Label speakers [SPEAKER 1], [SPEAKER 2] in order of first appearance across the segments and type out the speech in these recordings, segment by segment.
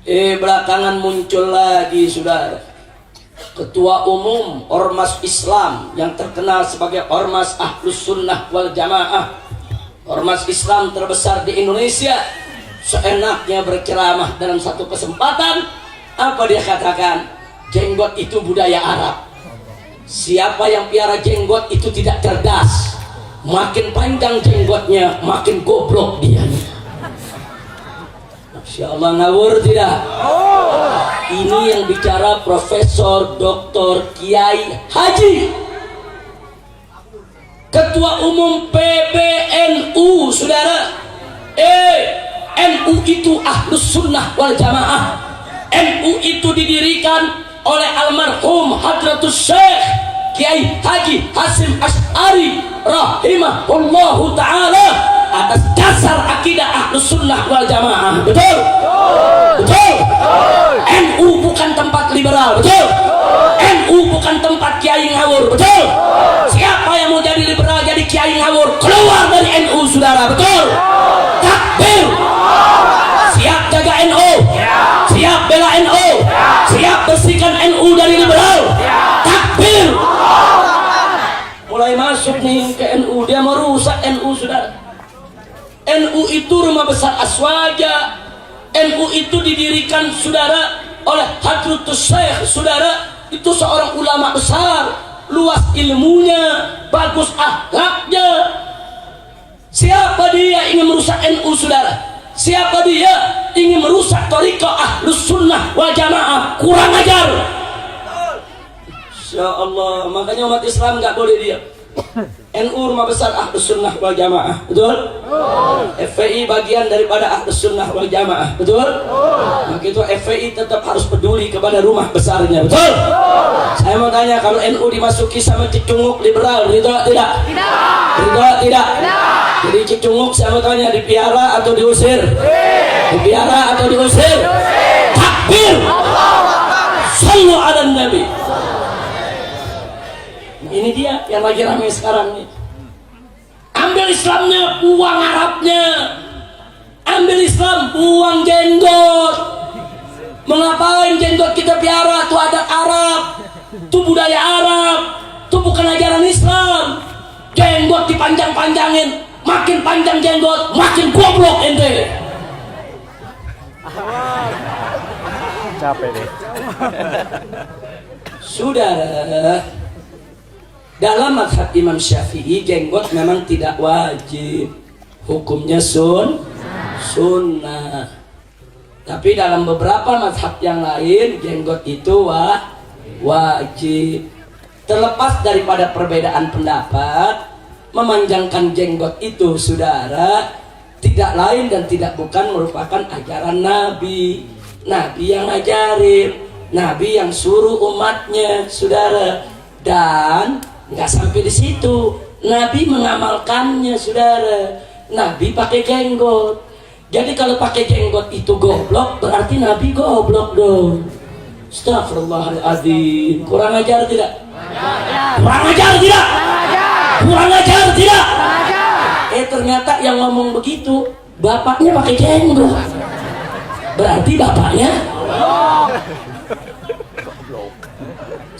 [SPEAKER 1] Belakangan muncul lagi saudara, ketua umum ormas Islam yang terkenal sebagai ormas Ahlus Sunnah wal Jamaah, ormas Islam terbesar di Indonesia, seenaknya berceramah dalam satu kesempatan. Apa dia katakan? Jenggot itu budaya Arab. Siapa yang piara jenggot itu tidak cerdas. Makin panjang jenggotnya, makin goblok dia. Masya Allah, ngawur tidak? Ini yang bicara Profesor Dr. Kiai Haji, Ketua Umum PBNU, saudara. NU itu Ahlus Sunnah wal Jamaah. NU itu didirikan oleh almarhum Hadratus Syekh Kiai Haji Hasyim Asy'ari rahimahullahu ta'ala atas dasar akidah Ahlus Sunnah wal Jamaah. Betul? Betul? NU bukan tempat liberal. Betul? NU bukan tempat kiai ngawur. Betul? Siapa yang mau jadi liberal, jadi kiai ngawur, keluar dari NU, saudara. Betul? Takbir. Siap jaga NU, siap bela NU, siap bersihkan NU dari liberal. Takbir. Mulai masuk nih ke NU, dia merusak NU, saudara. NU itu rumah besar Aswaja. NU itu didirikan, saudara, oleh Hadratus Syekh, saudara. Itu seorang ulama besar, luas ilmunya, bagus akhlaknya. Siapa dia ingin merusak NU, saudara? Siapa dia ingin merusak thariqah Ahlus Sunnah wal Jamaah? Kurang ajar. Insya Allah, makanya umat Islam nggak boleh diam. NU rumah besar Ahlus Sunnah wal Jamaah, betul? FPI bagian daripada Ahlus Sunnah wal Jamaah, betul? Maka itu FPI tetap harus peduli kepada rumah besarnya, betul? Saya mau tanya, kalau NU dimasuki sama Cicunguk liberal, ridho tidak? Ridho tidak? Jadi Cicunguk saya mau tanya, dipiara atau diusir? Dipiara atau diusir? Takbir! Sallu ala Nabi. Ini dia yang lagi ramai sekarang nih. Ambil Islamnya, buang Arabnya. Ambil Islam, buang jenggot. Mengapain jenggot kita piara? Itu adat Arab, itu budaya Arab, itu bukan ajaran Islam. Jenggot dipanjang-panjangin, makin panjang jenggot, makin goblok ente.
[SPEAKER 2] Capek deh.
[SPEAKER 1] Saudara, dalam mazhab Imam Syafi'i jenggot memang tidak wajib, hukumnya sunnah. Tapi dalam beberapa mazhab yang lain jenggot itu wajib. Terlepas daripada perbedaan pendapat, memanjangkan jenggot itu, saudara, tidak lain dan tidak bukan merupakan ajaran Nabi. Nabi yang ngajarin, Nabi yang suruh umatnya, saudara. Dan nggak sampai di situ, Nabi mengamalkannya, saudara. Nabi pakai jenggot. Jadi kalau pakai jenggot itu goblok, berarti Nabi goblok dong. Astagfirullahaladzim. Kurang ajar tidak? Kurang ajar tidak? Kurang ajar tidak? Ternyata yang ngomong begitu bapaknya pakai jenggot. Berarti bapaknya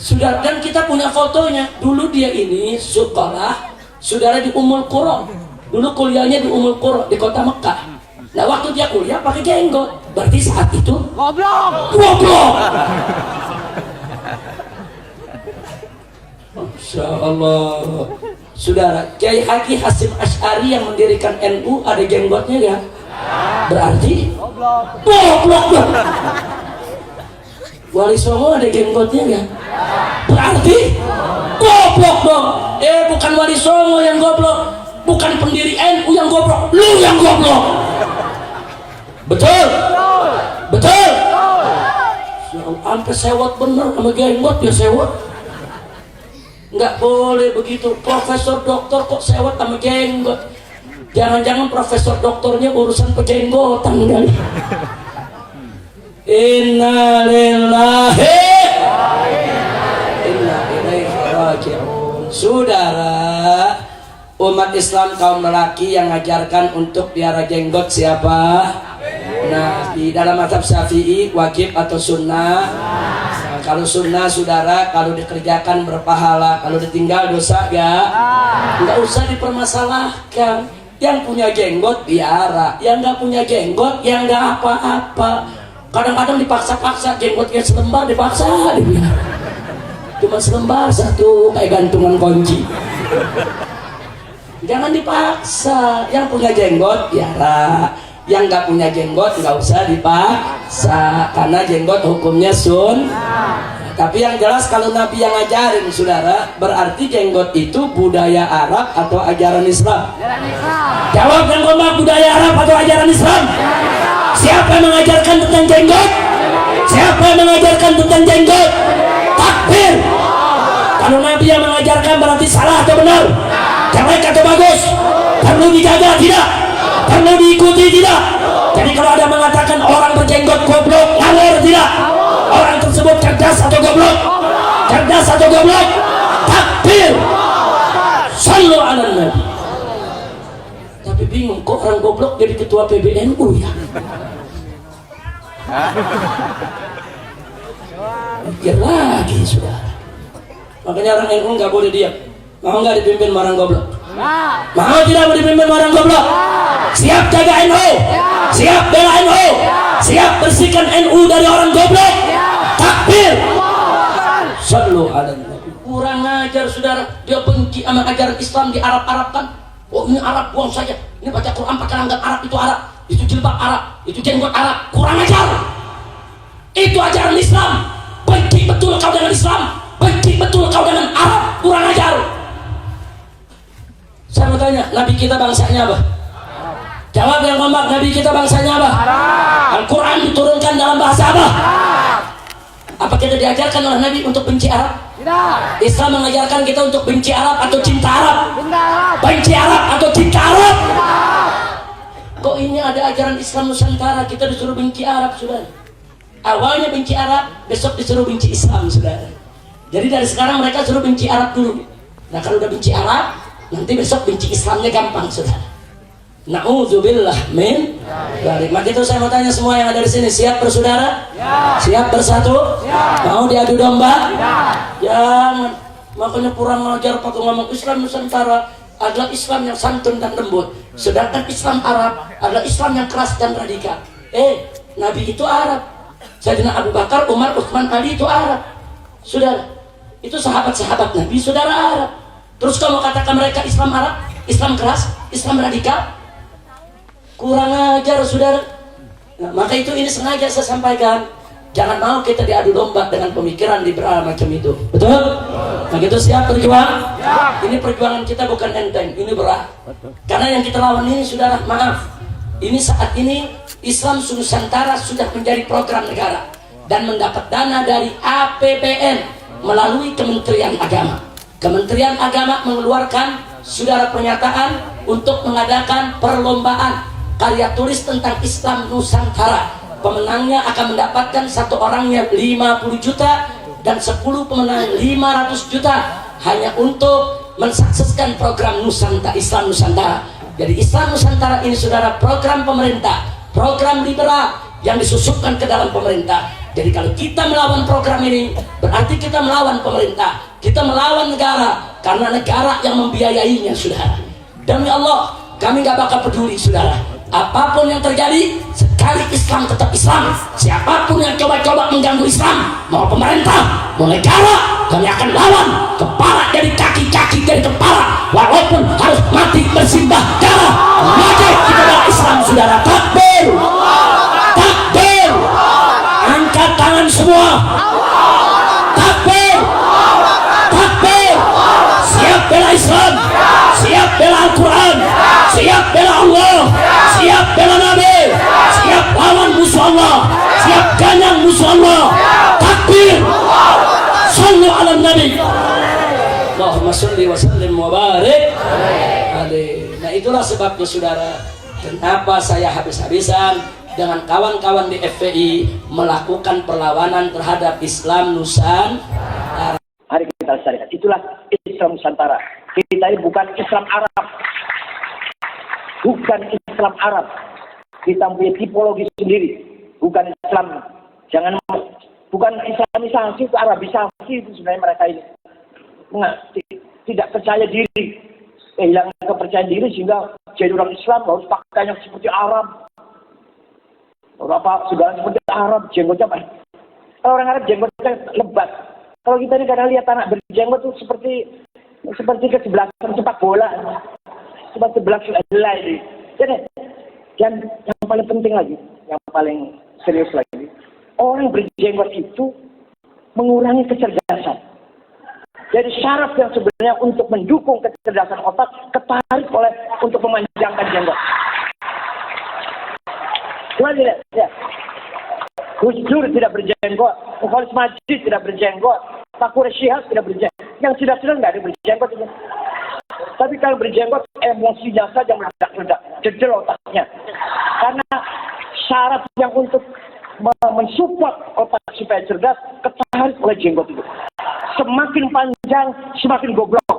[SPEAKER 1] sudah. Dan kita punya fotonya. Dulu dia ini sekolah, saudara, di Ummul Qura. Dulu kuliahnya di Ummul Qura di kota Mekah. Nah waktu dia kuliah pakai jenggot, berarti saat itu goblok. Masya Allah. Saudara, Kiai Haji Hasyim Asy'ari yang mendirikan NU ada jenggotnya ya? Berarti goblok. Wali Songo ada jenggotnya ya? Berarti goblok dong. Bukan Wali Songo yang goblok, bukan pendiri NU yang goblok, lu yang goblok. Betul? Betul? Sampai sewot bener sama jenggot dia sewot. Nggak boleh begitu. Profesor doktor kok sewot sama jenggot? Jangan-jangan profesor doktornya urusan pejenggotan kali. Inna lillahi inna ilaihi raji'un. Saudara, umat Islam kaum lelaki yang ngajarkan untuk piara jenggot siapa? Nah, di dalam mazhab Syafi'i wajib atau sunnah? Nah, kalau sunnah saudara, kalau dikerjakan berpahala, kalau ditinggal dosa gak? Nggak usah dipermasalahkan. Yang punya jenggot biara, yang nggak punya jenggot yang nggak apa-apa. Kadang-kadang dipaksa-paksa, jenggotnya selembar dipaksa dibiar. Cuma selembar satu kayak gantungan kunci. Jangan dipaksa. Yang punya jenggot biara, yang nggak punya jenggot nggak usah dipaksa, karena jenggot hukumnya Tapi yang jelas kalau Nabi yang ngajarin saudara, berarti jenggot itu budaya Arab atau ajaran Islam? Jawab yang kompak, budaya Arab atau ajaran Islam? Siapa yang mengajarkan tentang jenggot? Siapa yang mengajarkan tentang jenggot? Takbir. Kalau Nabi yang mengajarkan berarti salah atau benar? Jelek atau bagus? Perlu dijaga tidak? Perlu diikuti tidak? Jadi kalau ada mengatakan orang berjenggot goblok, ngawur tidak? Orang tersebut cerdas atau goblok? Cerdas atau goblok? Takbir. Sallu ala Nabi. Tapi bingung kok orang goblok jadi ketua PBNU ya? Mikir lagi sudah. Makanya orang NU nggak boleh diam. Mau nggak dipimpin orang goblok? Mau tidak mau dipimpin orang goblok? Siap jaga NU? Siap bela NU? Siap bersihkan NU dari orang goblok? Takbir. Sallu ala Nabi. Kurang ajar saudara. Dia benci sama ajaran Islam di Arab-Arabkan. Oh ini Arab, buang saja. Ini baca Quran pakai langgam Arab, itu Arab. Itu jilbab Arab, itu jenggot Arab. Kurang ajar. Itu ajaran Islam. Benci betul kau dengan Islam. Benci betul kau dengan Arab. Kurang ajar. Saya mau tanya, Nabi kita bangsanya apa? Jawab yang kompak, Nabi kita bangsanya apa? Al-Quran diturunkan dalam bahasa apa? Apa kita diajarkan oleh Nabi untuk benci Arab? Tidak. Islam mengajarkan kita untuk benci Arab atau cinta Arab? Benci Arab atau cinta Arab? Tidak. Kok ini ada ajaran Islam Nusantara kita disuruh benci Arab, saudara? Awalnya benci Arab, besok disuruh benci Islam, saudara. Jadi dari sekarang mereka suruh benci Arab dulu. Nah kalau udah benci Arab, nanti besok benci Islamnya gampang, saudara. Na'udzubillah min dzalik. Maka itu saya mau tanya semua yang ada di sini, siap bersaudara? Ya. Siap bersatu? Ya. Mau diadu domba? Ya. Jangan. Makanya kurang ajar pakai ngomong Islam Nusantara adalah Islam yang santun dan lembut, sedangkan Islam Arab adalah Islam yang keras dan radikal. Nabi itu Arab. Sayyidina Abu Bakar, Umar, Utsman, Ali itu Arab. Saudara, itu sahabat-sahabat Nabi, saudara Arab. Terus kamu katakan mereka Islam Arab, Islam keras, Islam radikal? Kurang ajar saudara. Nah, maka itu ini sengaja saya sampaikan, jangan mau kita diadu domba dengan pemikiran liberal macam itu. Betul? Nah gitu, siap berjuang? Ya. Ini perjuangan kita bukan enteng, ini berat. Karena yang kita lawan ini saudara, maaf, ini saat ini Islam Nusantara sudah menjadi program negara dan mendapat dana dari APBN melalui Kementerian Agama. Kementerian Agama mengeluarkan saudara pernyataan untuk mengadakan perlombaan karya tulis tentang Islam Nusantara. Pemenangnya akan mendapatkan satu orangnya 50 juta dan 10 pemenang 500 juta hanya untuk mensukseskan program Nusantara, Islam Nusantara. Jadi Islam Nusantara ini saudara program pemerintah, program liberal yang disusupkan ke dalam pemerintah. Jadi kalau kita melawan program ini berarti kita melawan pemerintah, kita melawan negara, karena negara yang membiayainya saudara. Demi Allah kami gak bakal peduli saudara, apapun yang terjadi, sekali Islam tetap Islam. Siapapun yang coba-coba mengganggu Islam, mau pemerintah, mau negara, kami akan lawan. Kepala dari kaki dari kepala, walaupun harus mati bersimbah darah. Maka kita adalah Islam saudara. Takbir, takbir, angkat tangan semua. Takbir, takbir. Siap bela Islam, siap bela Al-Quran, siap bela Allah, siap bela Nabi, siap lawan musuh Allah, siap ganyang musuh Allah. Takbir. Sallu ala Nabi. Allahumma sholli wa sallim wa barik alaihi. Nah itulah sebabnya saudara, kenapa saya habis-habisan dengan kawan-kawan di FPI melakukan perlawanan terhadap Islam Nusantara.
[SPEAKER 3] Mari kita lestarikan. Itulah Islam Nusantara. Kita ini bukan Islam Arab. Bukan Islam Arab. Kita punya tipologi sendiri, bukan Islam. Jangan, bukan Islamisasi, itu Arabisasi itu sebenarnya mereka ini. Tidak percaya diri, kehilangan kepercayaan diri sehingga jadi orang Islam harus pakaian yang seperti Arab. Apa segala seperti Arab, jenggotnya apa? Kalau orang Arab jenggotnya lebat. Kalau kita ini kadang lihat anak berjenggot itu seperti kesebelasan sepak bola, seperti sebelah helai. Jadi, yang paling penting lagi, yang paling serius lagi, orang berjenggot itu mengurangi kecerdasan. Jadi syarat yang sebenarnya untuk mendukung kecerdasan otak ketarik oleh untuk memanjangkan jenggot. Cuma tidak, ya. Gus Dur tidak berjenggot, Khalis Majid tidak berjenggot, Pak Quraisy Shihab tidak berjenggot. Yang sudah nggak ada berjenggot itu. Tapi kalau berjenggot emosinya saja meledak-ledak, jedel otaknya. Karena syarat yang untuk mensupport otak supaya cerdas ketarik oleh jenggot itu. Semakin panjang, semakin goblok.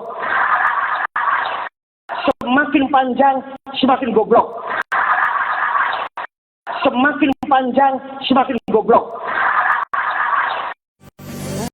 [SPEAKER 3] Semakin panjang, semakin goblok. Semakin panjang, semakin goblok.